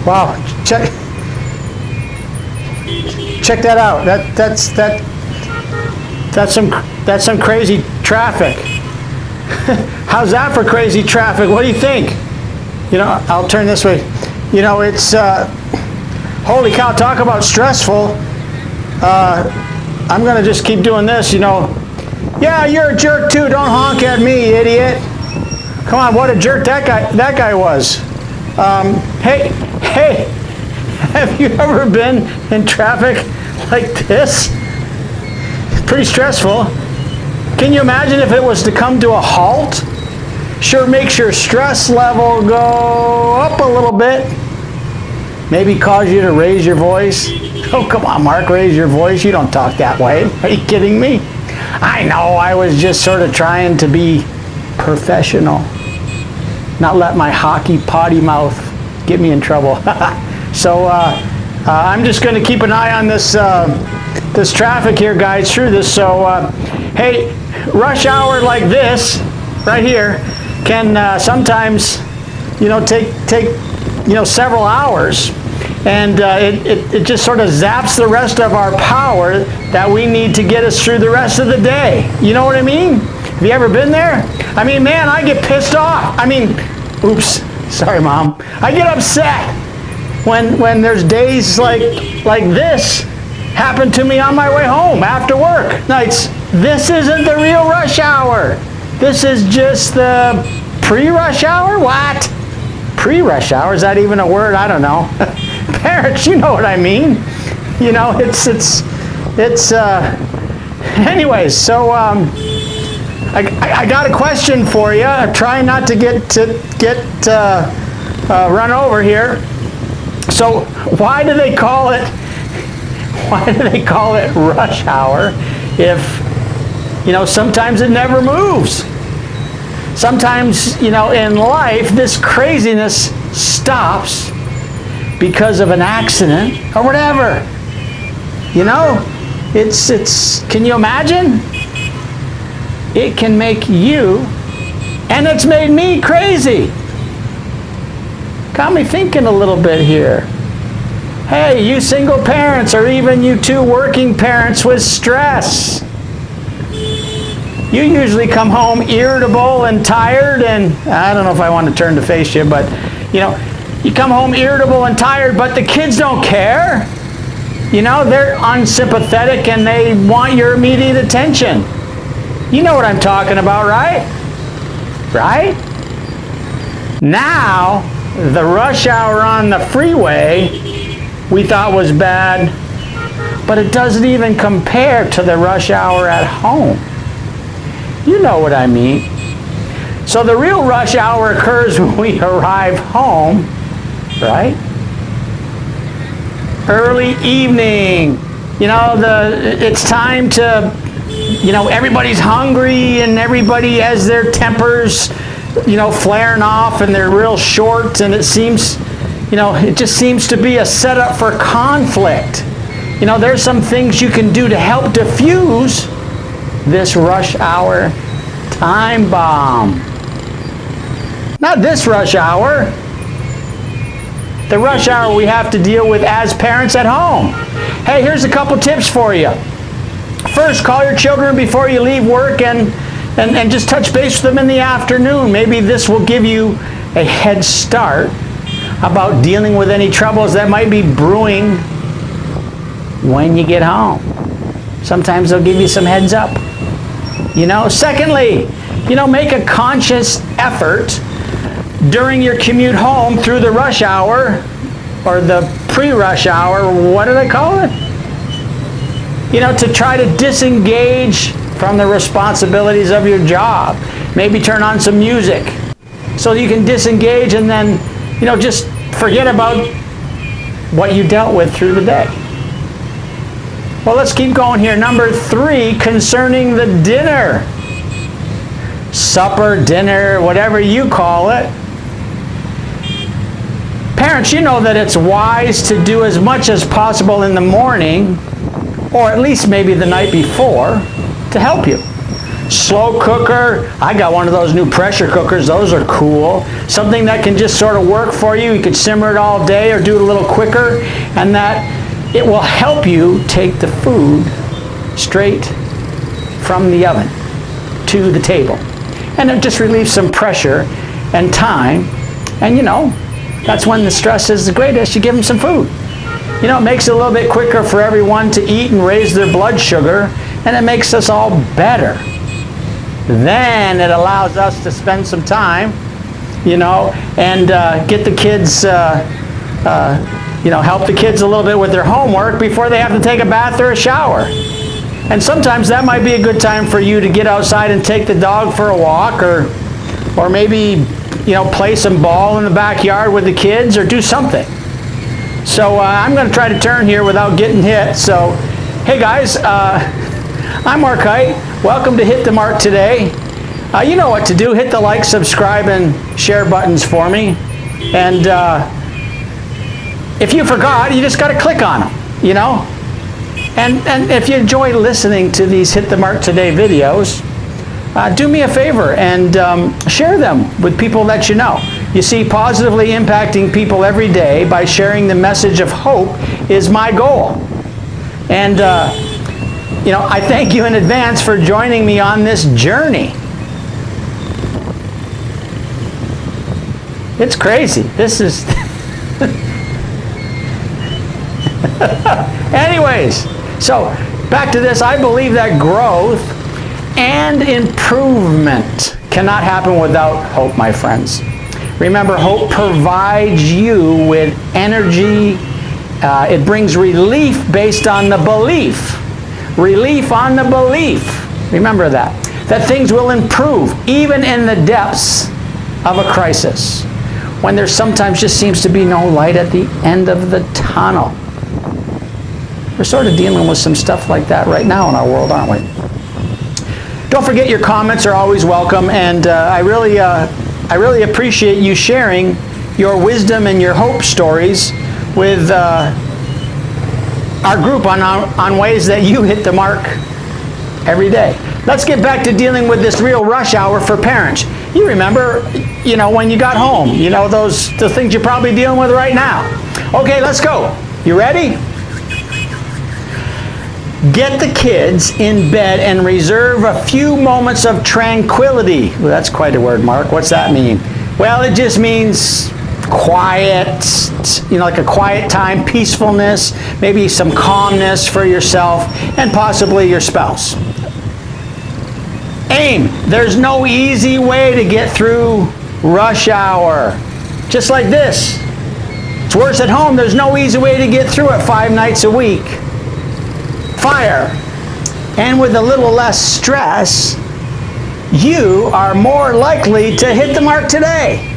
Wow, check that out. That's some crazy traffic. How's that for crazy traffic? What do you think? You know, I'll turn this way. You know, it's holy cow, talk about stressful. I'm gonna just keep doing this, you know. Yeah, you're a jerk too, don't honk at me, idiot. Come on, what a jerk that guy was. Hey, have you ever been in traffic like this? Pretty stressful. Can you imagine if it was to come to a halt? Sure makes your stress level go up a little bit. Maybe cause you to raise your voice. Oh, come on, Mark, raise your voice. You don't talk that way. Are you kidding me? I know, I was just sort of trying to be professional. Not let my hockey potty mouth get me in trouble. So I'm just going to keep an eye on this this traffic here, guys, through this. So hey, rush hour like this right here can sometimes, you know, take several hours, and it just sort of zaps the rest of our power that we need to get us through the rest of the day. You know what I mean? Have you ever been there? I mean, man, I get pissed off. I mean, oops, sorry, Mom. I get upset when there's days like this happen to me on my way home after work. Nights, this isn't the real rush hour. This is just the pre-rush hour? What? Pre-rush hour? Is that even a word? I don't know. Parents, you know what I mean. You know, it's anyways, so I got a question for you. I'm trying not to get run over here. So why do they call it rush hour if, you know, sometimes it never moves? Sometimes, you know, in life, this craziness stops because of an accident or whatever. You know, it's can you imagine? It can make you, and it's made me crazy. Got me thinking a little bit here. Hey, you single parents, or even you two working parents with stress. You usually come home irritable and tired, and I don't know if I want to turn to face you, but you know, you come home irritable and tired, but the kids don't care. You know, they're unsympathetic and they want your immediate attention. You know what I'm talking about, right? Right? Now, the rush hour on the freeway we thought was bad, but it doesn't even compare to the rush hour at home. You know what I mean. So the real rush hour occurs when we arrive home, right? Early evening. You know, it's time to, you know, everybody's hungry and everybody has their tempers, you know, flaring off, and they're real short, and it seems, you know, it just seems to be a setup for conflict. You know, there's some things you can do to help diffuse this rush hour time bomb. Not this rush hour. The rush hour we have to deal with as parents at home. Hey, here's a couple tips for you. First, call your children before you leave work and just touch base with them in the afternoon. Maybe this will give you a head start about dealing with any troubles that might be brewing when you get home. Sometimes they'll give you some heads up. You know, secondly, you know, make a conscious effort during your commute home through the rush hour or the pre-rush hour, what do they call it? You know, to try to disengage from the responsibilities of your job. Maybe turn on some music so you can disengage and then, you know, just forget about what you dealt with through the day. Well, let's keep going here. Number 3, concerning the dinner. Supper, dinner, whatever you call it. Parents, you know that it's wise to do as much as possible in the morning, or at least maybe the night before, to help you. slow cooker. I got one of those new pressure cookers. Those are cool. Something that can just sort of work for you. You could simmer it all day or do it a little quicker, and that it will help you take the food straight from the oven to the table. And it just relieves some pressure and time. And you know, that's when the stress is the greatest. You give them some food. You know, it makes it a little bit quicker for everyone to eat and raise their blood sugar, and it makes us all better. Then it allows us to spend some time, you know, and get the kids, you know, help the kids a little bit with their homework before they have to take a bath or a shower. And sometimes that might be a good time for you to get outside and take the dog for a walk, or maybe, you know, play some ball in the backyard with the kids, or do something. So I'm going to try to turn here without getting hit. So, hey guys, I'm Mark Height. Welcome to Hit the Mark today. You know what to do. Hit the like, subscribe, and share buttons for me. And if you forgot, you just got to click on them, you know. And if you enjoy listening to these Hit the Mark Today videos, do me a favor and share them with people that you know. You see, positively impacting people every day by sharing the message of hope is my goal. And, you know, I thank you in advance for joining me on this journey. It's crazy. This is... Anyways, so back to this. I believe that growth and improvement cannot happen without hope, my friends. Remember, hope provides you with energy. It brings relief based on the belief. Relief on the belief. Remember that. That things will improve even in the depths of a crisis, when there sometimes just seems to be no light at the end of the tunnel. We're sort of dealing with some stuff like that right now in our world, aren't we? Don't forget, your comments are always welcome, and I really appreciate you sharing your wisdom and your hope stories with our group on ways that you hit the mark every day. Let's get back to dealing with this real rush hour for parents. You remember, you know, when you got home, you know, the things you're probably dealing with right now. Okay, let's go. You ready? Get the kids in bed and reserve a few moments of tranquility. Well, that's quite a word, Mark. What's that mean? Well, it just means quiet, you know, like a quiet time, peacefulness, maybe some calmness for yourself and possibly your spouse. Aim. There's no easy way to get through rush hour. Just like this. It's worse at home. There's no easy way to get through it 5 nights a week. Fire. And with a little less stress, you are more likely to hit the mark today.